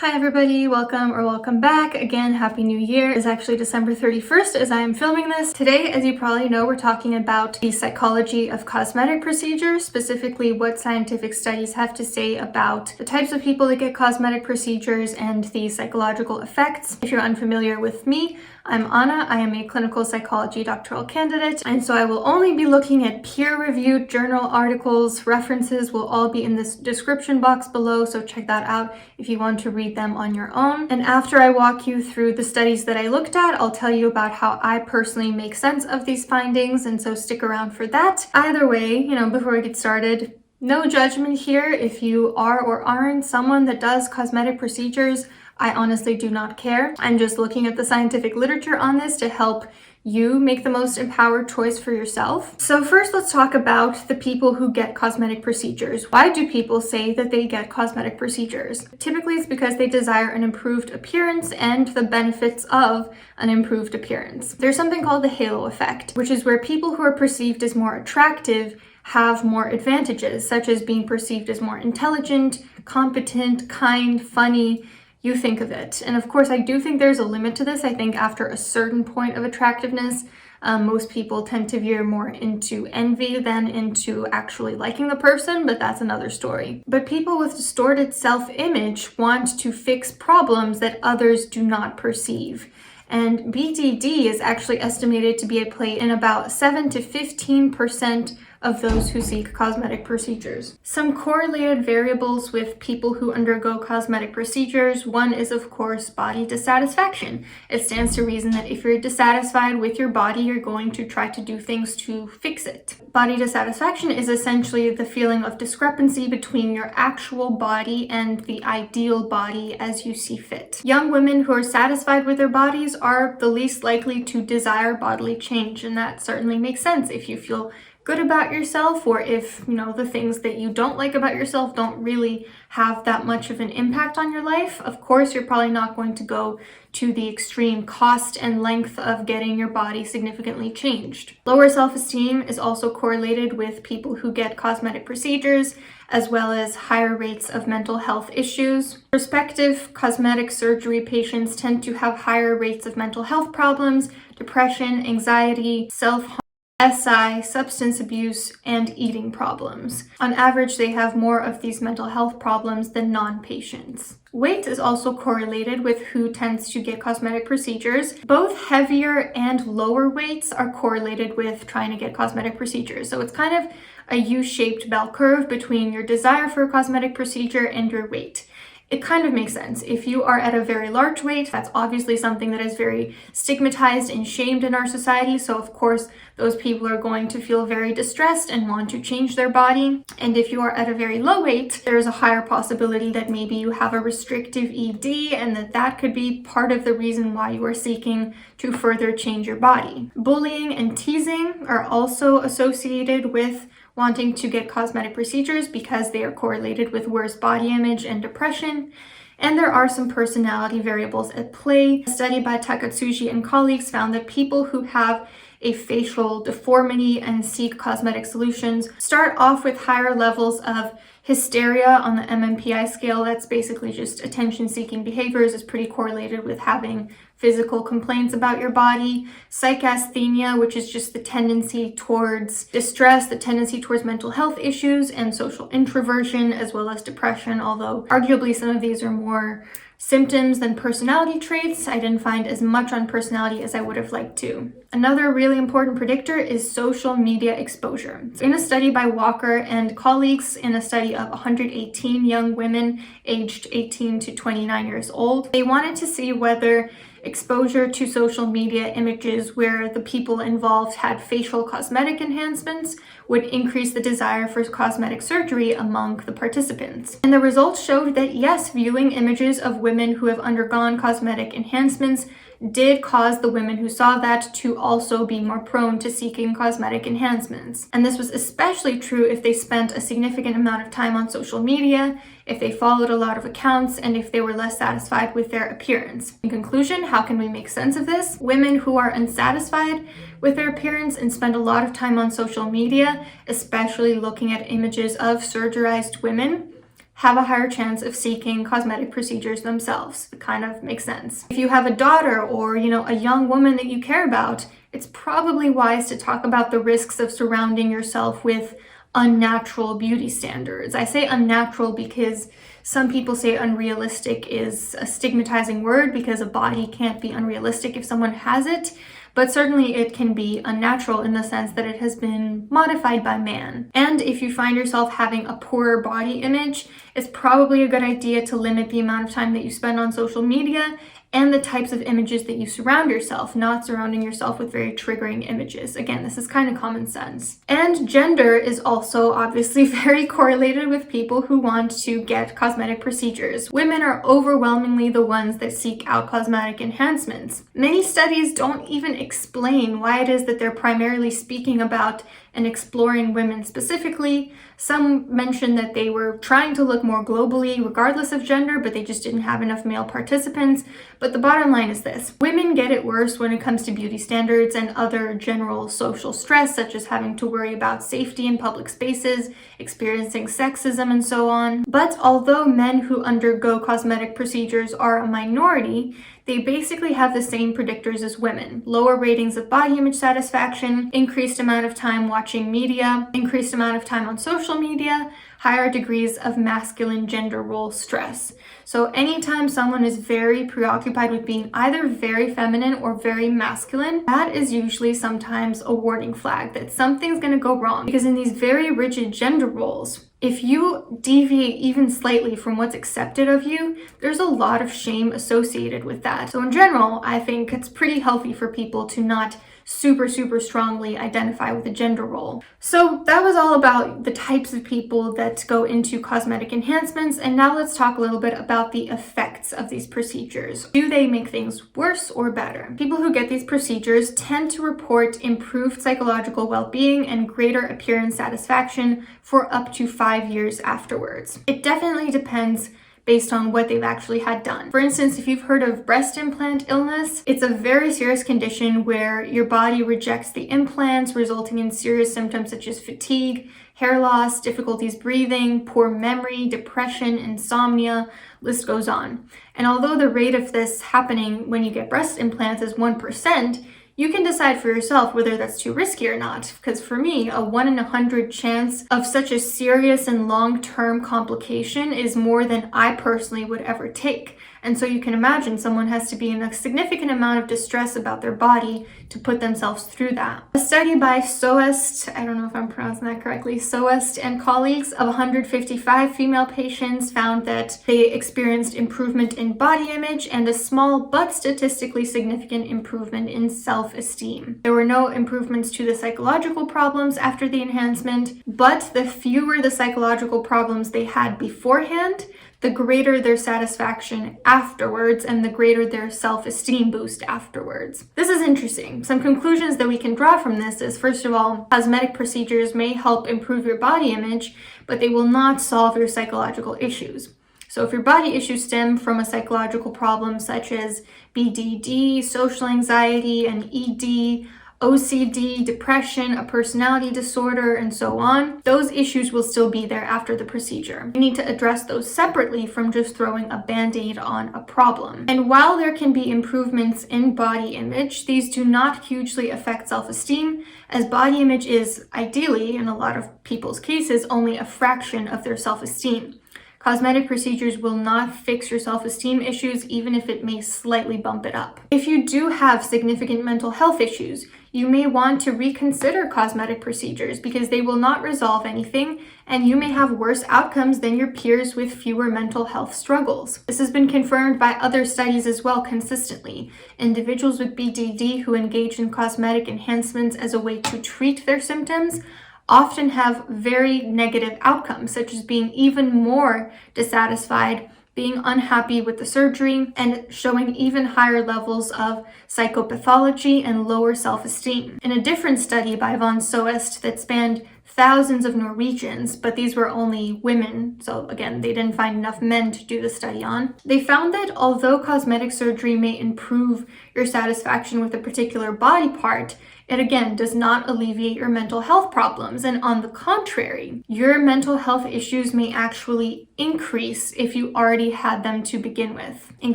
Hi everybody, welcome or welcome back. Again, Happy New Year. It's actually December 31st as I am filming this. Today, as you probably know, we're talking about the psychology of cosmetic procedures, specifically what scientific studies have to say about the types of people that get cosmetic procedures and the psychological effects. If you're unfamiliar with me, I'm Anna. I am a clinical psychology doctoral candidate, and so I will only be looking at peer-reviewed journal articles. References will all be in this description box below, so check that out if you want to read them on your own. And after I walk you through the studies that I looked at, I'll tell you about how I personally make sense of these findings, and so stick around for that. Either way, before we get started, no judgment here. If you are or aren't someone that does cosmetic procedures, I honestly do not care. I'm just looking at the scientific literature on this to help you make the most empowered choice for yourself. So first, let's talk about the people who get cosmetic procedures. Why do people say that they get cosmetic procedures? Typically, it's because they desire an improved appearance and the benefits of an improved appearance. There's something called the halo effect, which is where people who are perceived as more attractive have more advantages, such as being perceived as more intelligent, competent, kind, funny. You think of it. And of course, I do think there's a limit to this. I think after a certain point of attractiveness, most people tend to veer more into envy than into actually liking the person, but that's another story. But people with distorted self-image want to fix problems that others do not perceive. And BDD is actually estimated to be at play in about 7 to 15% of those who seek cosmetic procedures. Some correlated variables with people who undergo cosmetic procedures. One is, of course, body dissatisfaction. It stands to reason that if you're dissatisfied with your body, you're going to try to do things to fix it. Body dissatisfaction is essentially the feeling of discrepancy between your actual body and the ideal body as you see fit. Young women who are satisfied with their bodies are the least likely to desire bodily change, and that certainly makes sense if you feel good about yourself, or if the things that you don't like about yourself don't really have that much of an impact on your life. Of course, you're probably not going to go to the extreme cost and length of getting your body significantly changed. Lower self-esteem is also correlated with people who get cosmetic procedures, as well as higher rates of mental health issues. Prospective cosmetic surgery patients tend to have higher rates of mental health problems, depression, anxiety, self-harm, SI, substance abuse, and eating problems. On average, they have more of these mental health problems than non-patients. Weight is also correlated with who tends to get cosmetic procedures. Both heavier and lower weights are correlated with trying to get cosmetic procedures. So it's kind of a U-shaped bell curve between your desire for a cosmetic procedure and your weight. It kind of makes sense. If you are at a very large weight, that's obviously something that is very stigmatized and shamed in our society. So of course, those people are going to feel very distressed and want to change their body. And if you are at a very low weight, there's a higher possibility that maybe you have a restrictive ED and that could be part of the reason why you are seeking to further change your body. Bullying and teasing are also associated with wanting to get cosmetic procedures because they are correlated with worse body image and depression. And there are some personality variables at play. A study by Takatsuji and colleagues found that people who have a facial deformity and seek cosmetic solutions start off with higher levels of hysteria on the MMPI scale. That's basically just attention-seeking behaviors. Is pretty correlated with having physical complaints about your body. Psychasthenia, which is just the tendency towards distress, the tendency towards mental health issues, and social introversion, as well as depression, although arguably some of these are more symptoms than personality traits. I didn't find as much on personality as I would have liked to. Another really important predictor is social media exposure. In a study by Walker and colleagues, in a study of 118 young women aged 18 to 29 years old, they wanted to see whether exposure to social media images where the people involved had facial cosmetic enhancements would increase the desire for cosmetic surgery among the participants. And the results showed that yes, viewing images of women who have undergone cosmetic enhancements did cause the women who saw that to also be more prone to seeking cosmetic enhancements. And this was especially true if they spent a significant amount of time on social media, if they followed a lot of accounts, and if they were less satisfied with their appearance. In conclusion, how can we make sense of this? Women who are unsatisfied with their appearance and spend a lot of time on social media, especially looking at images of surgerized women, have a higher chance of seeking cosmetic procedures themselves. It kind of makes sense. If you have a daughter or, a young woman that you care about, it's probably wise to talk about the risks of surrounding yourself with unnatural beauty standards. I say unnatural because some people say unrealistic is a stigmatizing word because a body can't be unrealistic if someone has it. But certainly it can be unnatural in the sense that it has been modified by man. And if you find yourself having a poorer body image, it's probably a good idea to limit the amount of time that you spend on social media and the types of images that you surround yourself, not surrounding yourself with very triggering images. Again, this is kind of common sense. And gender is also obviously very correlated with people who want to get cosmetic procedures. Women are overwhelmingly the ones that seek out cosmetic enhancements. Many studies don't even explain why it is that they're primarily speaking about and exploring women specifically. Some mention that they were trying to look more globally regardless of gender, but they just didn't have enough male participants. But the bottom line is this: women get it worse when it comes to beauty standards and other general social stress, such as having to worry about safety in public spaces, experiencing sexism, and so on. But although men who undergo cosmetic procedures are a minority, they basically have the same predictors as women: lower ratings of body image satisfaction, increased amount of time watching media, increased amount of time on social media, higher degrees of masculine gender role stress. So anytime someone is very preoccupied with being either very feminine or very masculine, that is usually sometimes a warning flag that something's going to go wrong. Because in these very rigid gender roles, if you deviate even slightly from what's accepted of you, there's a lot of shame associated with that. So in general, I think it's pretty healthy for people to not super strongly identify with a gender role. So that was all about the types of people that go into cosmetic enhancements, and now let's talk a little bit about the effects of these procedures. Do they make things worse or better? People who get these procedures tend to report improved psychological well-being and greater appearance satisfaction for up to 5 years afterwards. It definitely depends based on what they've actually had done. For instance, if you've heard of breast implant illness, it's a very serious condition where your body rejects the implants, resulting in serious symptoms such as fatigue, hair loss, difficulties breathing, poor memory, depression, insomnia, list goes on. And although the rate of this happening when you get breast implants is 1%, you can decide for yourself whether that's too risky or not, because for me, a 1 in 100 chance of such a serious and long-term complication is more than I personally would ever take. And so you can imagine someone has to be in a significant amount of distress about their body to put themselves through that. A study by Soest, I don't know if I'm pronouncing that correctly, Soest and colleagues of 155 female patients found that they experienced improvement in body image and a small but statistically significant improvement in self-esteem. There were no improvements to the psychological problems after the enhancement, but the fewer the psychological problems they had beforehand, the greater their satisfaction afterwards and the greater their self-esteem boost afterwards. This is interesting. Some conclusions that we can draw from this is, first of all, cosmetic procedures may help improve your body image, but they will not solve your psychological issues. So if your body issues stem from a psychological problem such as BDD, social anxiety, and ED, OCD, depression, a personality disorder, and so on, those issues will still be there after the procedure. You need to address those separately from just throwing a band-aid on a problem. And while there can be improvements in body image, these do not hugely affect self-esteem, as body image is ideally, in a lot of people's cases, only a fraction of their self-esteem. Cosmetic procedures will not fix your self-esteem issues, even if it may slightly bump it up. If you do have significant mental health issues, you may want to reconsider cosmetic procedures because they will not resolve anything, and you may have worse outcomes than your peers with fewer mental health struggles. This has been confirmed by other studies as well consistently. Individuals with BDD who engage in cosmetic enhancements as a way to treat their symptoms often have very negative outcomes, such as being even more dissatisfied, being unhappy with the surgery, and showing even higher levels of psychopathology and lower self-esteem. In a different study by von Soest that spanned thousands of Norwegians, but these were only women, so again, they didn't find enough men to do the study on. They found that although cosmetic surgery may improve your satisfaction with a particular body part, it again does not alleviate your mental health problems, and on the contrary, your mental health issues may actually increase if you already had them to begin with. In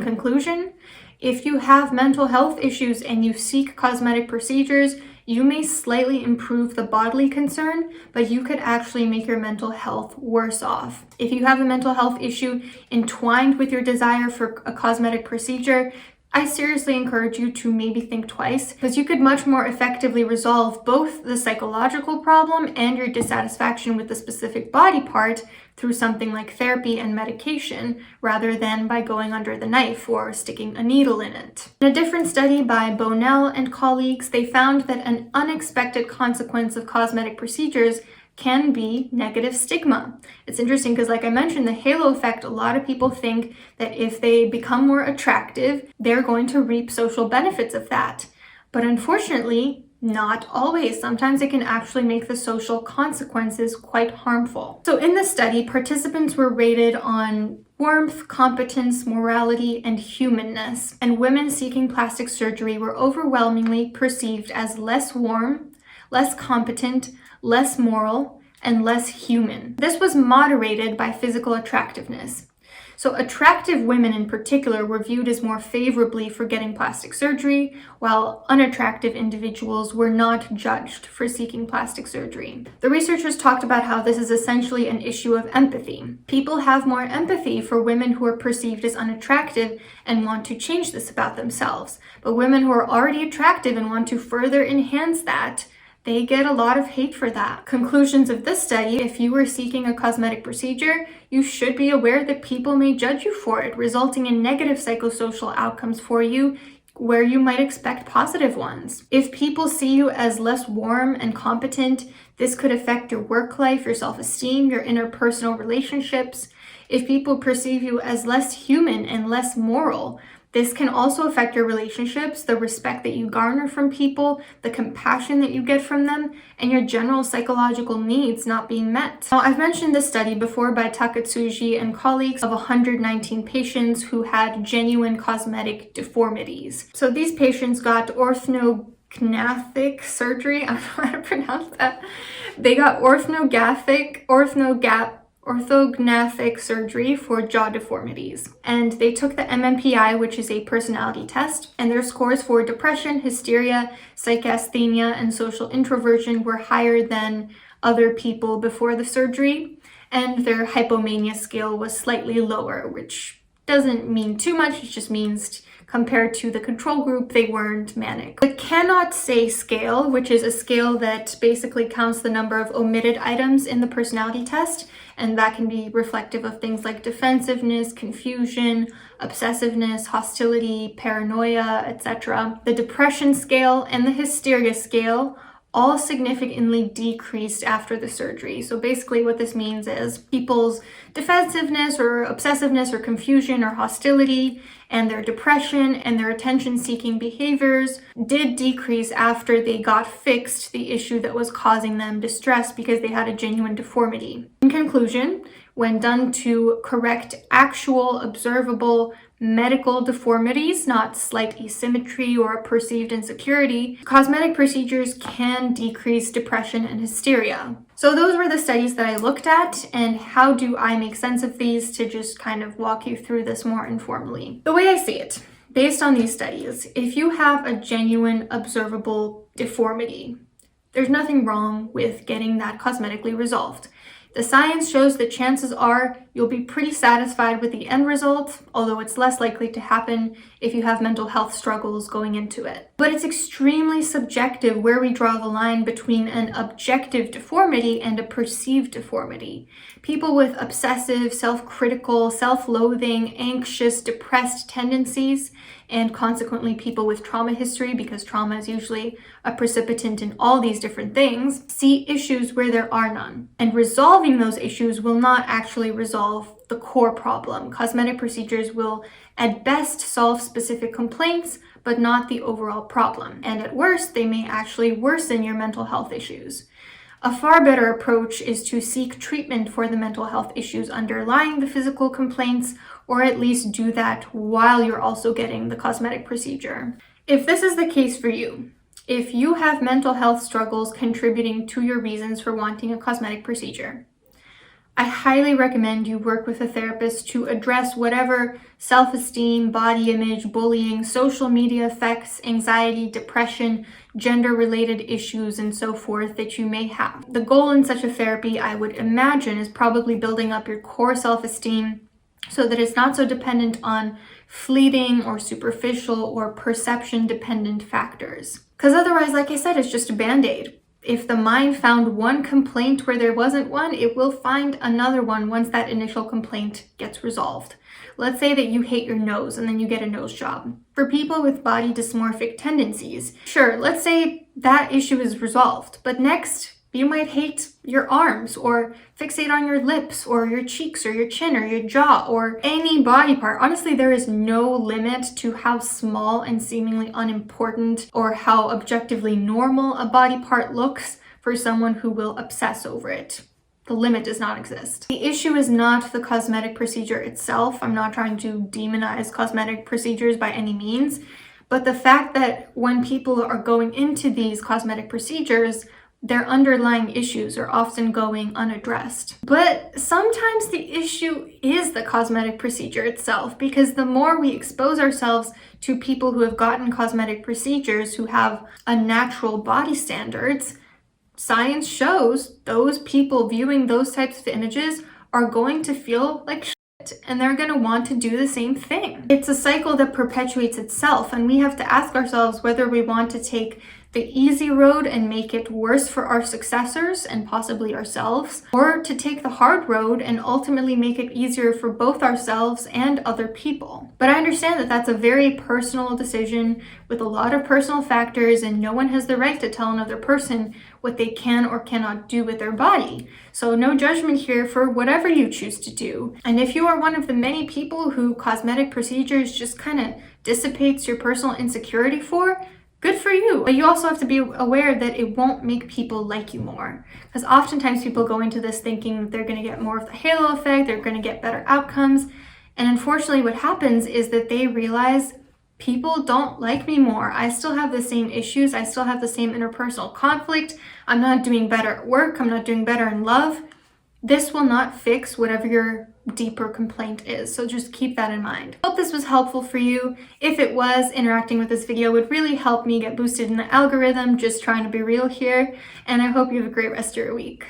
conclusion, if you have mental health issues and you seek cosmetic procedures, you may slightly improve the bodily concern, but you could actually make your mental health worse off. If you have a mental health issue entwined with your desire for a cosmetic procedure, I seriously encourage you to maybe think twice, because you could much more effectively resolve both the psychological problem and your dissatisfaction with the specific body part through something like therapy and medication, rather than by going under the knife or sticking a needle in it. In a different study by Bonnell and colleagues, they found that an unexpected consequence of cosmetic procedures can be negative stigma. It's interesting because, like I mentioned, the halo effect, a lot of people think that if they become more attractive, they're going to reap social benefits of that. But unfortunately, not always. Sometimes it can actually make the social consequences quite harmful. So in the study, participants were rated on warmth, competence, morality, and humanness. And women seeking plastic surgery were overwhelmingly perceived as less warm, less competent, less moral, and less human. This was moderated by physical attractiveness. So attractive women in particular were viewed as more favorably for getting plastic surgery, while unattractive individuals were not judged for seeking plastic surgery. The researchers talked about how this is essentially an issue of empathy. People have more empathy for women who are perceived as unattractive and want to change this about themselves. But women who are already attractive and want to further enhance that, they get a lot of hate for that. Conclusions of this study: if you are seeking a cosmetic procedure, you should be aware that people may judge you for it, resulting in negative psychosocial outcomes for you where you might expect positive ones. If people see you as less warm and competent, this could affect your work life, your self-esteem, your interpersonal relationships. If people perceive you as less human and less moral, this can also affect your relationships, the respect that you garner from people, the compassion that you get from them, and your general psychological needs not being met. Now, I've mentioned this study before by Takatsuji and colleagues of 119 patients who had genuine cosmetic deformities. So these patients got orthognathic surgery. I don't know how to pronounce that. They got orthognathic surgery for jaw deformities. And they took the MMPI, which is a personality test, and their scores for depression, hysteria, psychasthenia, and social introversion were higher than other people before the surgery. And their hypomania scale was slightly lower, which doesn't mean too much. It just means compared to the control group, they weren't manic. The cannot say scale, which is a scale that basically counts the number of omitted items in the personality test, and that can be reflective of things like defensiveness, confusion, obsessiveness, hostility, paranoia, etc. The depression scale and the hysteria scale all significantly decreased after the surgery. So basically what this means is people's defensiveness or obsessiveness or confusion or hostility and their depression and their attention-seeking behaviors did decrease after they got fixed the issue that was causing them distress because they had a genuine deformity. In conclusion, when done to correct actual observable medical deformities, not slight asymmetry or perceived insecurity, cosmetic procedures can decrease depression and hysteria. So those were the studies that I looked at, and how do I make sense of these to just kind of walk you through this more informally. The way I see it, based on these studies, if you have a genuine observable deformity, there's nothing wrong with getting that cosmetically resolved. The science shows that chances are you'll be pretty satisfied with the end result, although it's less likely to happen if you have mental health struggles going into it. But it's extremely subjective where we draw the line between an objective deformity and a perceived deformity. People with obsessive, self-critical, self-loathing, anxious, depressed tendencies, and consequently people with trauma history, because trauma is usually a precipitant in all these different things, see issues where there are none. And resolving those issues will not actually resolve the core problem. Cosmetic procedures will at best solve specific complaints, but not the overall problem. And at worst, they may actually worsen your mental health issues. A far better approach is to seek treatment for the mental health issues underlying the physical complaints, or at least do that while you're also getting the cosmetic procedure. If this is the case for you, if you have mental health struggles contributing to your reasons for wanting a cosmetic procedure, I highly recommend you work with a therapist to address whatever self-esteem, body image, bullying, social media effects, anxiety, depression, gender-related issues, and so forth that you may have. The goal in such a therapy, I would imagine, is probably building up your core self-esteem so that it's not so dependent on fleeting or superficial or perception-dependent factors. Because otherwise, like I said, it's just a band-aid. If the mind found one complaint where there wasn't one, it will find another one once that initial complaint gets resolved. Let's say that you hate your nose and then you get a nose job. For people with body dysmorphic tendencies, sure, let's say that issue is resolved, but next you might hate your arms or fixate on your lips or your cheeks or your chin or your jaw or any body part. Honestly, there is no limit to how small and seemingly unimportant or how objectively normal a body part looks for someone who will obsess over it. The limit does not exist. The issue is not the cosmetic procedure itself. I'm not trying to demonize cosmetic procedures by any means, but the fact that when people are going into these cosmetic procedures, their underlying issues are often going unaddressed. But sometimes the issue is the cosmetic procedure itself, because the more we expose ourselves to people who have gotten cosmetic procedures who have unnatural body standards, science shows those people viewing those types of images are going to feel like shit, and they're going to want to do the same thing. It's a cycle that perpetuates itself, and we have to ask ourselves whether we want to take the easy road and make it worse for our successors and possibly ourselves, or to take the hard road and ultimately make it easier for both ourselves and other people. But I understand that that's a very personal decision with a lot of personal factors, and no one has the right to tell another person what they can or cannot do with their body. So no judgment here for whatever you choose to do. And if you are one of the many people who cosmetic procedures just kind of dissipates your personal insecurity for, good for you. But you also have to be aware that it won't make people like you more. Because oftentimes people go into this thinking that they're going to get more of the halo effect, they're going to get better outcomes. And unfortunately what happens is that they realize people don't like me more. I still have the same issues. I still have the same interpersonal conflict. I'm not doing better at work. I'm not doing better in love. This will not fix whatever your deeper complaint is. So just keep that in mind. Hope this was helpful for you. If it was, interacting with this video would really help me get boosted in the algorithm, just trying to be real here. And I hope you have a great rest of your week.